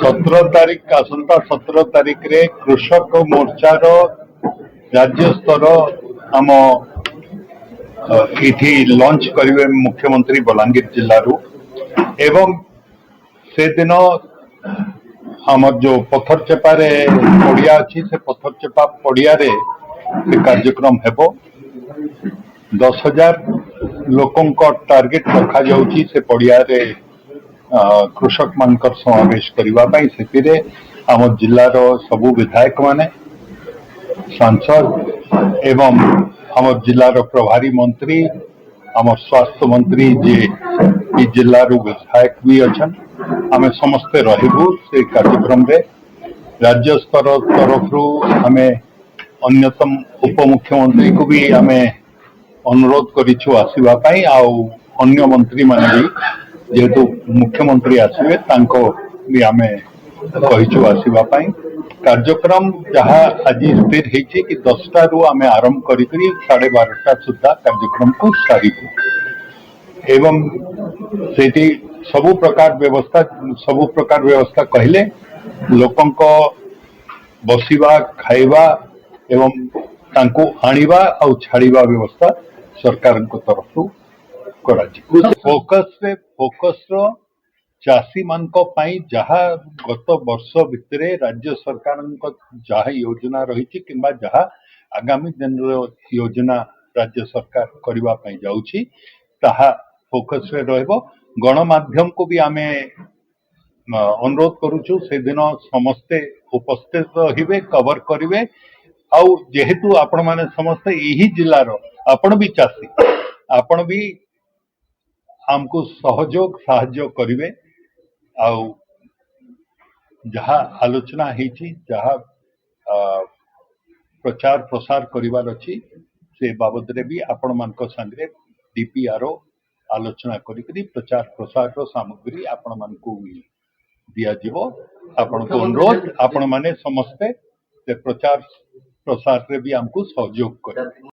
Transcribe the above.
17 तारीख आसंता 17 तारीख रे कृषक मोर्चार राज्य स्तर आम इठी लॉन्च करिवे मुख्यमंत्री बलांगीर जिल्लारू एवं से दिन आमर जो पत्थर चेपारे पड़िया अच्छी से पत्थर चेपा पड़िया रे से कार्यक्रम हेबो 10,000 लोकों टार्गेट रखा जाउची से पड़िया रे कृषक मानकर समावेश करने से आम जिलार सबु विधायक माने सांसद एवं आम जिलार प्रभारी मंत्री आम स्वास्थ्य मंत्री जे जिलार विधायक भी अच्छा आम समस्ते रहबू से कार्यक्रम रे राज्य स्तर तरफ आम अन्यतम उपमुख्यमंत्री को भी आम अनुरोध करिछु आसवाई अन्य मंत्री माने भी जेहेतु मुख्यमंत्री आसवे तांको भी आम कहीचु आसवाई कार्यक्रम जहाँ आज स्थिर होती कि 10टा रु आम आरंभ करी 12:30 सुधा कार्यक्रम को सारू एवं से सबु प्रकार व्यवस्था कहले लोकों बसिवा खाइबा एवं तांको आनिबा और छाड़िबा व्यवस्था सरकार तरफ फोकस चाषी मान जहा गत वर्ष भितर राज्य सरकार जहा योजना रही कि जहा आगामी दिन योजना राज्य सरकार करने जाऊँगी ताहा फोकस रे रहबो गणमाध्यम को भी आमे अनुरोध करुचु से दिन समस्ते उपस्थित रहिबे कवर करिवे आउ जेहेतु आपण माने समस्ते यही जिलार आपण भी चाषी आपण भी हमको सहयोग साहाय्य करिवे आउ जहा आलोचना हेची जहा प्रचार प्रसार करिवार अछि से बाबद रे भी आपण मानक संगे डीपीआरओ आलोचना करी प्रचार प्रसार सामग्री आपण मानक दिया जीवो आपण को अनुरोध आपण माने समस्ते प्रचार प्रसार रे भी हमको सहयोग करें।